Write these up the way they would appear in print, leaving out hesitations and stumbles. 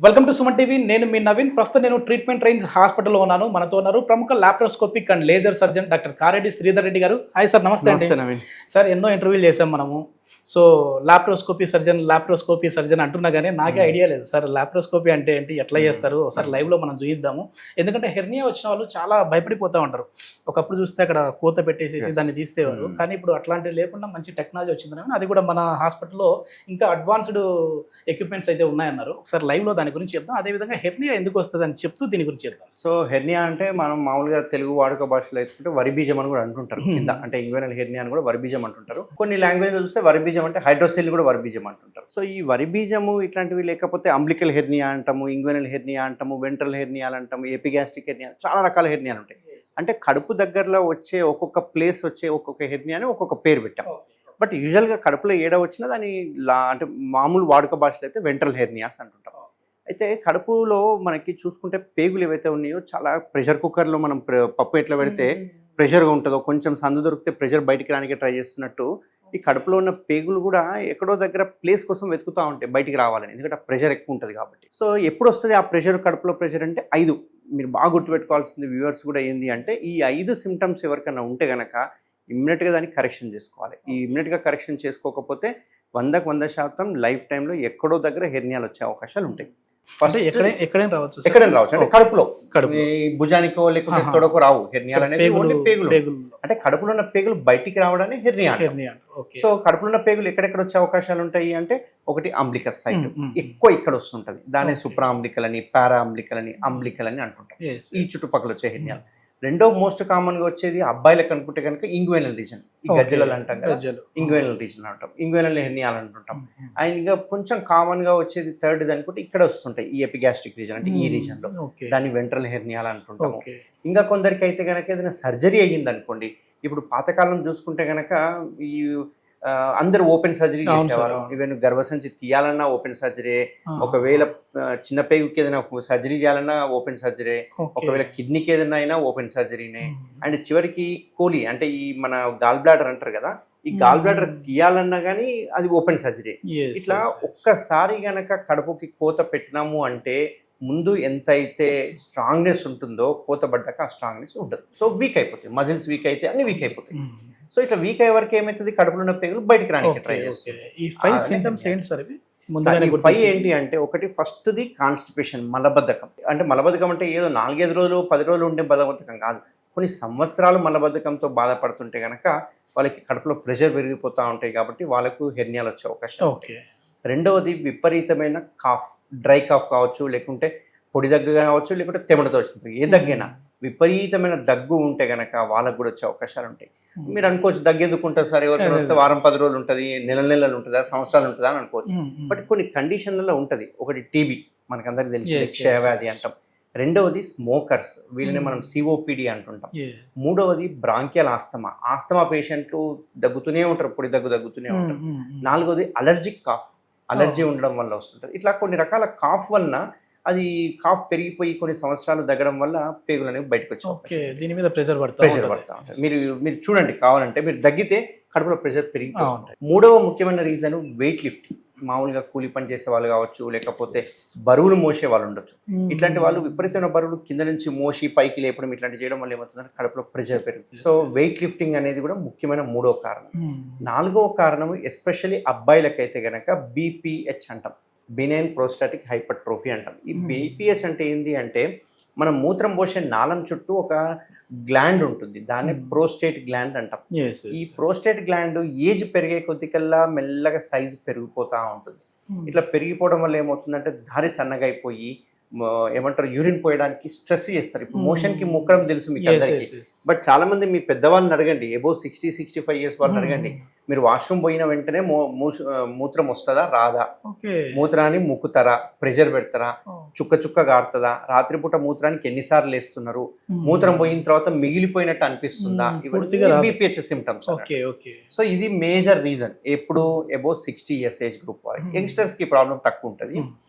Welcome to Suman TV. నేను మీ నవీన్. ప్రస్తుతం నేను ట్రీట్మెంట్ రేంజ్ హాస్పిటల్లో ఉన్నాను. మనతో ఉన్నారు ప్రముఖ laparoscopic and laser surgeon doctor Kareddy Sridhar Reddy గారు. హాయ్ సార్, నమస్తే అండి. నవీన్ సార్, ఎన్నో ఇంటర్వ్యూలు చేసాం మనము. సో లాప్రోస్కోపీ సర్జన్ అంటున్నా కానీ నాకే ఐడియా లేదు సార్. లాప్రోస్కోపీ అంటే ఏంటి, ఎట్లా చేస్తారు, ఒకసారి లైవ్లో మనం చూద్దాము. ఎందుకంటే హెర్నియా వచ్చిన వాళ్ళు చాలా భయపడిపోతూ ఉంటారు. ఒకప్పుడు చూస్తే అక్కడ కోత పెట్టేసేసి దాన్ని తీస్తేవారు, కానీ ఇప్పుడు అట్లాంటివి లేకుండా మంచి టెక్నాలజీ వచ్చిందని, అది కూడా మన హాస్పిటల్లో ఇంకా అడ్వాన్స్డ్ ఎక్విప్మెంట్స్ అయితే ఉన్నాయన్నారు. ఒకసారి లైవ్లో దాని గురించి చెప్తాం. అదేవిధంగా హెర్నియా ఎందుకు వస్తుంది అని చెప్తూ దీని గురించి చెప్తాం. సో హెర్నియా అంటే మనం మామూలుగా తెలుగు వాడుక భాషలో అయితే వరి బీజం అని కూడా అంటుంటారు. కింద అంటే ఇంగ్వెనల్ హెర్నియా అని కూడా వరి బీజం అంటుంటారు. కొన్ని లాంగ్వేజ్ చూస్తే వరి బీజం అంటే హైడ్రోసెల్ కూడా వరి బీజం అంటుంటారు. సో ఈ వరి బీజము ఇట్లాంటివి లేకపోతే అంబ్లికల్ హెర్నియా అంటాము, ఇంగ్వెనల్ హెర్నియా అంటాము, వెంట్రల్ హెర్నియాలు అంటాము, ఎపిగాస్ట్రిక్ హెర్నియా, చాలా రకాల హెర్నియాలు ఉంటాయి. అంటే కడుపు దగ్గరలో వచ్చే ఒక్కొక్క ప్లేస్ వచ్చే ఒక్కొక్క హెర్నియాని ఒక్కొక్క పేరు పెట్టాం. బట్ యూజువల్గా కడుపులో ఏడ వచ్చినా దాని అంటే మామూలు వాడుక భాషలో అయితే వెంట్రల్ హెర్నియాస్ అంటుంటాం. అయితే కడుపులో మనకి చూసుకుంటే పేగులు ఏవైతే ఉన్నాయో చాలా ప్రెషర్ కుక్కర్లో మనం పప్పు ఎట్లా పెడితే ప్రెషర్గా ఉంటుందో, కొంచెం సందు దొరికితే ప్రెషర్ బయటికి రానికే ట్రై చేస్తున్నట్టు ఈ కడుపులో ఉన్న పేగులు కూడా ఎక్కడో దగ్గర ప్లేస్ కోసం వెతుకుతూ ఉంటాయి బయటికి రావాలని, ఎందుకంటే ఆ ప్రెషర్ ఎక్కువ ఉంటుంది కాబట్టి. సో ఎప్పుడు వస్తుంది ఆ ప్రెషర్, కడుపులో ప్రెషర్ అంటే 5. మీరు బాగా గుర్తుపెట్టుకోవాల్సింది వ్యూవర్స్ కూడా ఏంది అంటే, ఈ 5 సిమ్టమ్స్ ఎవరికైనా ఉంటే కనుక ఇమ్మీడియట్గా దాన్ని కరెక్షన్ చేసుకోవాలి. ఈ ఇమ్మీడియట్గా కరెక్షన్ చేసుకోకపోతే 100కు 100% లైఫ్ టైంలో ఎక్కడో దగ్గర హెర్నియాలు వచ్చే అవకాశాలు ఉంటాయి. ఎక్కడైనా రావచ్చు అంటే కడుపులో భుజానికో లేకపోతే తొడకో రావు హెర్నియాలు అనేది, ఓన్లీ పేగులు. అంటే కడుపులో ఉన్న పేగులు బయటికి రావడాన్ని హెర్నియా. సో కడుపులో ఉన్న పేగులు ఎక్కడెక్కడ వచ్చే అవకాశాలు ఉంటాయి అంటే, ఒకటి అంబ్లికస్ సైట్ ఎక్కువ ఇక్కడ వస్తుంటది, దాన్ని సుప్రా అంబ్లికల్ అని, పారా అంబ్లికల్ అని, అంబ్లికల్ అని అంటుంటాం. ఈ చుట్టుపక్కల వచ్చే హెర్నియాలు. రెండో మోస్ట్ కామన్ గా వచ్చేది అబ్బాయిలకు అనుకుంటే కనుక ఇంగ్వేనల్ రీజన్, ఈ గజ్జలు అంటాం కదా, ఇంగ్వేనల్ రీజన్ అంటాం, ఇంగ్వేనల్ హెర్నియాలు అంటుంటాం. అండ్ ఇంకా కొంచెం కామన్ గా వచ్చేది థర్డ్ అనుకుంటే ఇక్కడ వస్తుంటాయి ఈ ఎపిగాస్ట్రిక్ రీజన్, అంటే ఈ రీజన్ లో, దాన్ని వెంట్రల్ హెర్నియాలు అంటుంటాము. ఇంకా కొందరికి అయితే కనుక ఏదైనా సర్జరీ అయ్యింది అనుకోండి, ఇప్పుడు పాతకాలం చూసుకుంటే కనుక ఈ అందరు ఓపెన్ సర్జరీ చేసేవారు. ఈవెన్ గర్భసంచి తీయాలన్నా ఓపెన్ సర్జరీ, ఒకవేళ చిన్న పేగుకి ఏదైనా సర్జరీ చేయాలన్నా ఓపెన్ సర్జరీ, ఒకవేళ కిడ్నీకి ఏదైనా అయినా ఓపెన్ సర్జరీనే. అండ్ చివరికి కోలి అంటే ఈ మన గాల్ బ్లాడర్ అంటారు కదా, ఈ గాల్ బ్లాడర్ తీయాలన్నా కానీ అది ఓపెన్ సర్జరీ. ఇట్లా ఒక్కసారి గనక కడుపుకి కోత పెట్టినాము అంటే ముందు ఎంత అయితే స్ట్రాంగ్నెస్ ఉంటుందో కోత పడ్డాక ఆ స్ట్రాంగ్నెస్ ఉంటుంది. సో వీక్ అయిపోతాయి, మజిల్స్ వీక్ అయితే అన్ని వీక్ అయిపోతాయి. సో ఇట్లా వీక్ అయ్యే వరకు ఏమవుతుంది, కడుపులో ఉన్న పేగులు బయటికి రానికి ట్రై చేస్తుంది. ఈ 5 సింటమ్స్ ఏంటి సార్? ఇవి 5 ఏంటి అంటే, ఒకటి ఫస్ట్ది కాన్స్టిపేషన్, మలబద్ధకం. అంటే మలబద్ధకం అంటే ఏదో 4-5 రోజులు 10 రోజులు ఉండే మలబద్ధకం కాదు, కొన్ని సంవత్సరాలు మలబద్ధకంతో బాధపడుతుంటే కనుక వాళ్ళకి కడుపులో ప్రెషర్ పెరిగిపోతూ ఉంటాయి కాబట్టి వాళ్ళకు హెర్నియాలు వచ్చే అవకాశం ఉంటాయి. రెండవది విపరీతమైన కాఫ్, డ్రై కాఫ్ కావచ్చు, లేకుంటే పొడి దగ్గు కావచ్చు, లేకుంటే తెమడతో వచ్చింది, ఏ దగ్గైనా విపరీతమైన దగ్గు ఉంటే కనుక వాళ్ళకు కూడా వచ్చే అవకాశాలు ఉంటాయి. మీరు అనుకోవచ్చు దగ్గు ఎందుకు ఉంటుంది సార్, ఎవరికైనా వస్తే వారం 10 రోజులు ఉంటుంది, నెలలు ఉంటుందా, సంవత్సరాలు ఉంటుందా అని అనుకోవచ్చు. బట్ కొన్ని కండిషన్లలో ఉంటుంది. ఒకటి టీబీ, మనకందరికి తెలిసి క్షయవ్యాధి అంటాం. రెండవది స్మోకర్స్, వీళ్ళని మనం సిఓపిడి అంటుంటాం. మూడవది బ్రాంకియల్ ఆస్తమా, ఆస్తమా పేషెంట్లు దగ్గుతూనే ఉంటారు, పొడి దగ్గుతూనే ఉంటారు. నాలుగవది అలర్జిక్ కాఫ్, అలర్జీ ఉండడం వల్ల వస్తుంటుంది. ఇట్లా కొన్ని రకాల కాఫ్ వలన అది కాఫ్ పెరిగిపోయి కొన్ని సంవత్సరాలు దగ్గడం వల్ల పేగులు అనేవి బయటకు వచ్చాయి. దీని మీద ప్రెషర్ పడతా ఉంటుంది. మీరు చూడండి, కావాలంటే మీరు దగ్గితే కడుపులో ప్రెషర్ పెరిగిపోతూ ఉంటుంది. మూడవ ముఖ్యమైన రీజన్ వెయిట్ లిఫ్టింగ్. మామూలుగా కూలి పని చేసే వాళ్ళు కావచ్చు, లేకపోతే బరువులు మోసే వాళ్ళు ఉండొచ్చు. ఇట్లాంటి వాళ్ళు విపరీతమైన బరువులు కింద నుంచి మోసి పైకి లేపడం, ఇట్లాంటి చేయడం వల్ల ఏమవుతుందంటే కడుపులో ప్రెషర్ పెరుగుతుంది. సో వెయిట్ లిఫ్టింగ్ అనేది కూడా ముఖ్యమైన మూడవ కారణం. నాలుగవ కారణం ఎస్పెషల్లీ అబ్బాయిలకైతే గనక బీపీహెచ్ అంటాం, బినైన్ ప్రోస్టాటిక్ హైపర్ట్రోఫీ అంటాం. ఈ బీపీహెచ్ అంటే ఏంటి అంటే, మనం మూత్రం పోసే నాళం చుట్టూ ఒక గ్లాండ్ ఉంటుంది, దాన్ని ప్రోస్టేట్ గ్లాండ్ అంటాం. ఈ ప్రోస్టేట్ గ్లాండ్ ఏజ్ పెరిగే కొద్దికల్లా మెల్లగా సైజు పెరిగిపోతూ ఉంటుంది. ఇట్లా పెరిగిపోవడం వల్ల ఏమవుతుందంటే దారి సన్నగా అయిపోయి ఏమంటారు, యూరిన్ పోయడానికి స్ట్రెస్ చేస్తారు. ఇప్పుడు మోషన్ కి ముక్కడం తెలుసు మీకు అందరికీ, బట్ చాలా మంది మీ పెద్దవాళ్ళని అడగండి, అబోవ్ 60-65 ఇయర్స్ వాళ్ళని అడగండి, మీరు వాష్రూమ్ పోయిన వెంటనే మూత్రం వస్తుందా రాదా, మూత్రాన్ని ముక్కుతారా, ప్రెషర్ పెడతారా, చుక్క గారుతుందా, రాత్రిపూట మూత్రానికి ఎన్నిసార్లు వేస్తున్నారు, మూత్రం పోయిన తర్వాత మిగిలిపోయినట్టు అనిపిస్తుందా, ఇవన్నీ బీపీహెచ్ సిమ్టమ్స్. సో ఇది మేజర్ రీజన్. ఎప్పుడు అబోవ్ 60 ఇయర్స్ ఏజ్ గ్రూప్ వారికి, యంగ్స్టర్స్ కి ప్రాబ్లం తక్కువ ఉంటుంది.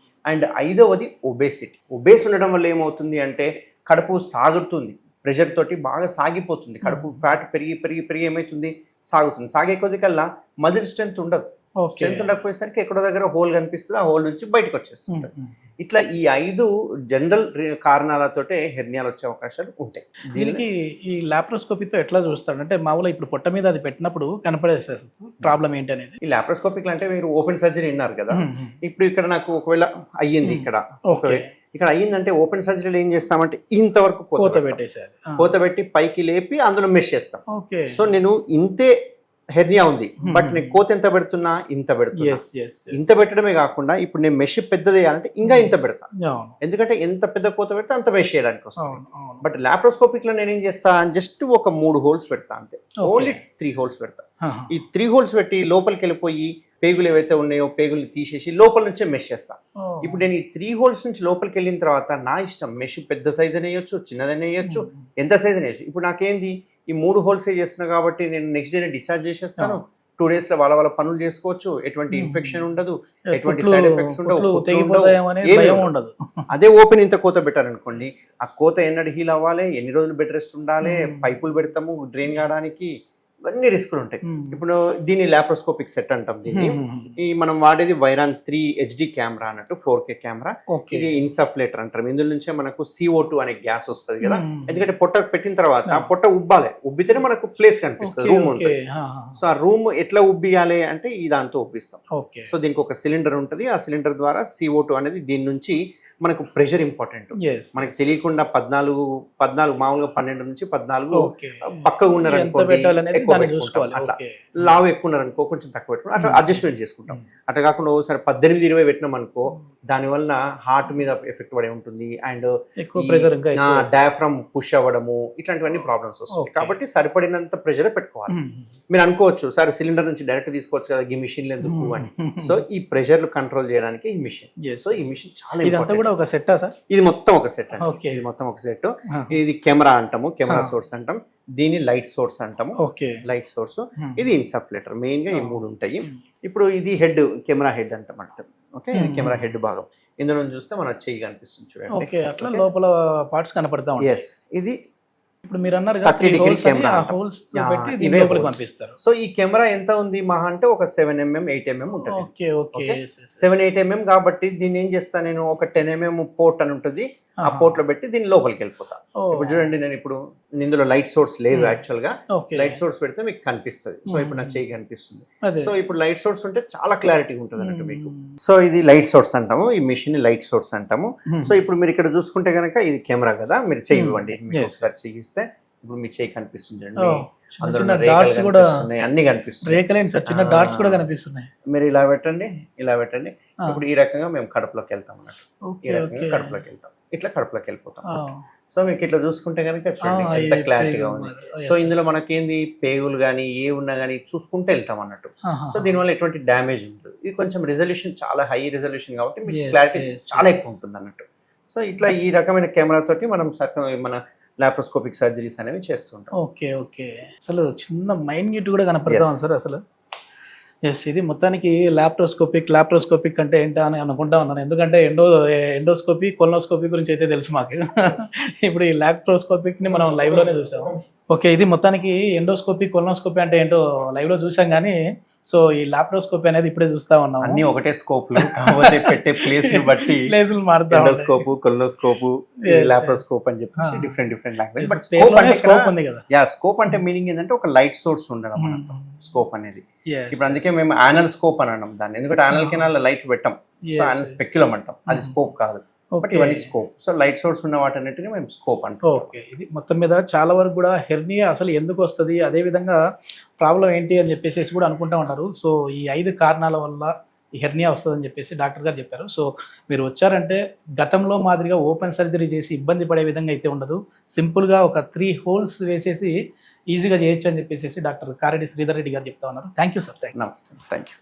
అండ్ ఐదవది ఒబేసిటీ. ఒబేస్ ఉండడం వల్ల ఏమవుతుంది అంటే కడుపు సాగుతుంది, ప్రెషర్ తోటి బాగా సాగిపోతుంది. కడుపు ఫ్యాట్ పెరిగి ఏమవుతుంది, సాగుతుంది. సాగే కొద్ది కల్లా మజిల్ స్ట్రెంత్ ఉండదు. ఓకే స్ట్రెంత్ ఉండకపోయేసరికి ఎక్కడో దగ్గర హోల్ కనిపిస్తుంది, ఆ హోల్ నుంచి బయటకు వచ్చేస్తుంటుంది. ఇట్లా ఈ 5 జనరల్ కారణాలతోటే హెర్నియాలు వచ్చే అవకాశాలు ఉంటాయి. దీనికి ఈ లాప్రోస్కోపీతో ఎట్లా చూస్తాడు అంటే మామూలుగా ఇప్పుడు పొట్ట మీద అది పెట్టినప్పుడు కనపడేసేస్తుంది ప్రాబ్లం ఏంటి అనేది. ఈ లాప్రోస్కోపిక్ అంటే మీరు ఓపెన్ సర్జరీ విన్నారు కదా, ఇప్పుడు ఇక్కడ నాకు ఒకవేళ అయ్యింది ఇక్కడ ఓకే ఇక్కడ అయ్యిందంటే ఓపెన్ సర్జరీలో ఏం చేస్తామంటే ఇంతవరకు కోత పెట్టేసారు, కోత పెట్టి పైకి లేపి అందులో మెష్ చేస్తాం. ఓకే సో నేను ఇంతే హెర్నియా ఉంది, బట్ నేను కోత ఎంత పెడుతున్నా, ఇంత పెడుతున్నా. ఇంత పెట్టడమే కాకుండా ఇప్పుడు నేను మెష్ పెద్దది వేయాలంటే ఇంకా ఇంత పెడతా, ఎందుకంటే ఎంత పెద్ద కోత పెడితే అంత మెష్ చేయడానికి వస్తుంది. బట్ లాప్రోస్కోపిక్ లో నేను ఏం చేస్తా, జస్ట్ ఒక 3 హోల్స్ పెడతా అంతే, ఓన్లీ 3 హోల్స్ పెడతా. ఈ 3 హోల్స్ పెట్టి లోపలికి వెళ్ళిపోయి పేగులు ఏవైతే ఉన్నాయో పేగుల్ని తీసేసి లోపల నుంచే మెష్ చేస్తా. ఇప్పుడు నేను ఈ 3 హోల్స్ నుంచి లోపలికి వెళ్ళిన తర్వాత నా ఇష్టం, మెష్ పెద్ద సైజ్ అని వేయొచ్చు, చిన్నదని వేయొచ్చు, ఎంత సైజ్ అని వేయచ్చు. ఇప్పుడు నాకేంది ఈ 3 హోల్స్ చేస్తున్నా కాబట్టి నేను నెక్స్ట్ డే డిశ్చార్జ్ చేసేస్తాను. 2 days లో వాళ్ళ పనులు చేసుకోవచ్చు, ఎటువంటి ఇన్ఫెక్షన్ ఉండదు, ఎటువంటి సైడ్ ఎఫెక్ట్స్ ఉండదు. అదే ఓపెన్ ఇంత కోత పెట్టారనుకోండి, ఆ కోత ఎన్నడు హీల్ అవ్వాలి, ఎన్ని రోజులు బెడ్ రెస్ట్ ఉండాలి, పైపులు పెడతాము డ్రైన్ కావడానికి, ఇవన్నీ రిస్కులు ఉంటాయి. ఇప్పుడు దీన్ని లాప్రోస్కోపిక్ సెట్ అంటాం. దీన్ని ఈ మనం వాడేది వైరాన్ 3 HD కెమెరా అన్నట్టు, 4K కెమెరా. ఇది ఇన్సఫ్లేటర్ అంటారు. ఇందులో నుంచే మనకు CO2 అనే గ్యాస్ వస్తుంది కదా, ఎందుకంటే పొట్ట పెట్టిన తర్వాత పొట్ట ఉబ్బాలి, ఉబ్బితేనే మనకు ప్లేస్ కనిపిస్తుంది, రూమ్ ఉంటుంది. సో ఆ రూమ్ ఎట్లా ఉబ్బియాలి అంటే ఈ దాంతో ఉబ్బిస్తాం. సో దీనికి ఒక సిలిండర్ ఉంటుంది, ఆ సిలిండర్ ద్వారా CO2 అనేది దీని నుంచి మనకు ప్రెషర్ ఇంపార్టెంట్. మనకి తెలియకుండా 14 మామూలుగా 12 నుంచి 14 పక్కగా ఉన్నారనుకోండి, లావు ఎక్కువ ఉన్నారనుకో కొంచెం తక్కువ పెట్టుకుని అట్లా అడ్జస్ట్మెంట్ చేసుకుంటాం. అట్లా కాకుండా ఒకసారి 18-20 పెట్టినాం అనుకో, దానివల్ల హార్ట్ మీద ఎఫెక్ట్ పడే ఉంటుంది, అండ్ డయాఫ్రమ్ పుష్ అవ్వడము, ఇట్లాంటివన్నీ ప్రాబ్లమ్స్ వస్తాయి. కాబట్టి సరిపడినంత ప్రెషర్ పెట్టుకోవాలి. మీరు అనుకోవచ్చు సార్ సిలిండర్ నుంచి డైరెక్ట్ తీసుకోవచ్చు కదా, ఈ మిషన్లు ఎందుకు అని. సో ఈ ప్రెషర్లు కంట్రోల్ చేయడానికి ఈ మిషన్. సో ఈ మిషన్ చాలా ఇంపార్టెంట్. ఒక సెట్టా సార్? ఇది మొత్తం ఒక సెట్ అండి, ఇది మొత్తం ఒక సెట్. ఇది కెమెరా అంటాము, కెమెరా సోర్స్ అంటాం. దీన్ని లైట్ సోర్స్ అంటాము, లైట్ సోర్స్. ఇది ఇన్సఫ్లేటర్. మెయిన్ గా ఈ 3 ఉంటాయి. ఇప్పుడు ఇది హెడ్, కెమెరా హెడ్ అంటాం. ఓకే, ఇది కెమెరా హెడ్ భాగం. ఇందులో చూస్తే మన చెయ్యి కనిపిస్తుంది చూడండి, అట్లా లోపల పార్ట్స్ కనపడతా ఉంటాయి. ఇది ఇప్పుడు మీరు అన్నారు 30 డిగ్రీ కెమెరా. పంపిస్తారు. సో ఈ కెమెరా ఎంత ఉంది మహా అంటే ఒక 7mm 8mm ఉంటుంది. 7-8 mm కాబట్టి దీన్ని ఏం చేస్తా నేను, ఒక 10mm పోర్ట్ అని ఉంటుంది, ఆ పోర్ట్ లో పెట్టి దీన్ని లోపలికి వెళ్ళిపోతా. ఇప్పుడు చూడండి, నేను ఇప్పుడు ఇందులో లైట్ సోర్స్ లేదు యాక్చువల్ గా, లైట్ సోర్స్ పెడితే మీకు కనిపిస్తుంది. సో ఇప్పుడు నా చెయ్యి కనిపిస్తుంది. సో ఇప్పుడు లైట్ సోర్స్ ఉంటే చాలా క్లారిటీ ఉంటుంది అన్నట్టు మీకు. సో ఇది లైట్ సోర్స్ అంటాము, ఈ మిషన్ లైట్ సోర్స్ అంటాము. సో ఇప్పుడు మీరు ఇక్కడ చూసుకుంటే కనుక ఇది కెమెరా కదా, మీరు చెయ్యి ఇవ్వండి, ఒకసారి చెయ్యిస్తే ఇప్పుడు మీ చెయ్యి కనిపిస్తుంది, అన్ని కనిపిస్తున్నాయి, చిన్న డాట్స్ కూడా కనిపిస్తున్నాయి. మీరు ఇలా పెట్టండి, ఇలా పెట్టండి. ఇప్పుడు ఈ రకంగా మేము కడుపులోకి వెళ్తాం అన్నట్టు, ఈ రకంగా కడుపులోకి వెళ్తాం, ఇట్లా కడుపులోకి వెళ్ళిపోతాం. సో మీకు ఇట్లా చూసుకుంటే కనుక చూడండి ఎంత క్లారిటీగా ఉంది. సో ఇందులో మనకేంది పేగులు కానీ ఏ ఉన్నా కానీ చూసుకుంటే వెళ్తాం అన్నట్టు. సో దీనివల్ల ఎటువంటి డ్యామేజ్ ఉంటుంది. ఇది కొంచెం రిజల్యూషన్ చాలా హై రిజల్యూషన్ కాబట్టి మీకు క్లారిటీ చాలా ఎక్కువ ఉంటుంది అన్నట్టు. సో ఇట్లా ఈ రకమైన కెమెరా తోటి మనం మన లాప్రోస్కోపిక్ సర్జరీస్ అనేవి చేస్తుంటాం. ఓకే అసలు చిన్న మైన్యూట్ కూడా కనపడతాం సార్ అసలు. ఇది మొత్తానికి లాప్రోస్కోపిక్ అంటే ఏంటా అని అనుకుంటా ఉన్నాను, ఎందుకంటే ఎండోస్కోపీ కొలనోస్కోపీ గురించి అయితే తెలుసు మాకు. ఇప్పుడు ఈ లాప్రోస్కోపిక్ ని మనం లైవ్ లోనే చూసాము. ఓకే, ఇది మొత్తానికి ఎండోస్కోపీ కొలనోస్కోపీ అంటే ఏంటో లైవ్ లో చూసాం కానీ, సో ఈ లాప్రోస్కోపీ అనేది ఇప్పుడే చూస్తా ఉన్నాం. అన్ని ఒకటే స్కోప్లు కావాలి, పెట్టే ప్లేస్ బట్టి ప్లేసులు మారుతాం. ఎండోస్కోప్, కొలనోస్కోప్, లాప్రోస్కోప్ అని చెప్పి డిఫరెంట్ లాంగ్వేజ్. బట్ స్కోప్ ఉంది కదా. స్కోప్ అంటే మీనింగ్ ఏంటంటే ఒక లైట్ సోర్స్ ఉండడం స్కోప్ అనేది. ఇప్పుడు అందుకే మేము యానల్ స్కోప్ అని అన్నాం దాన్ని, ఎందుకంటే యానల్ కెనాల్ లైట్ పెట్టాం. సో యానల్ స్పెక్యులం అంటాం, అది స్కోప్ కాదు. ఇవన్నీ స్కోప్. సో లైట్ సోర్స్ ఉన్న వాటన్నిటిని మేము స్కోప్ అంటాం. ఓకే, ఇది మొత్తం మీద చాలా వరకు కూడా హెర్నియా అసలు ఎందుకు వస్తుంది, అదే విధంగా ప్రాబ్లం ఏంటి అని చెప్పేసి కూడా అనుకుంటా ఉంటారు. సో ఈ 5 కారణాల వల్ల ఈ హెర్నియా వస్తుందని చెప్పేసి డాక్టర్ గారు చెప్పారు. సో మీరు వచ్చారంటే గతంలో మాదిరిగా ఓపెన్ సర్జరీ చేసి ఇబ్బంది పడే విధంగా అయితే ఉండదు. సింపుల్గా ఒక 3 హోల్స్ వేసేసి ఈజీగా చేయొచ్చు అని చెప్పేసి డాక్టర్ కారెడ్డి శ్రీధర్ రెడ్డి గారు చెప్తా ఉన్నారు. Thank you sir. నమస్తే, థ్యాంక్ యూ.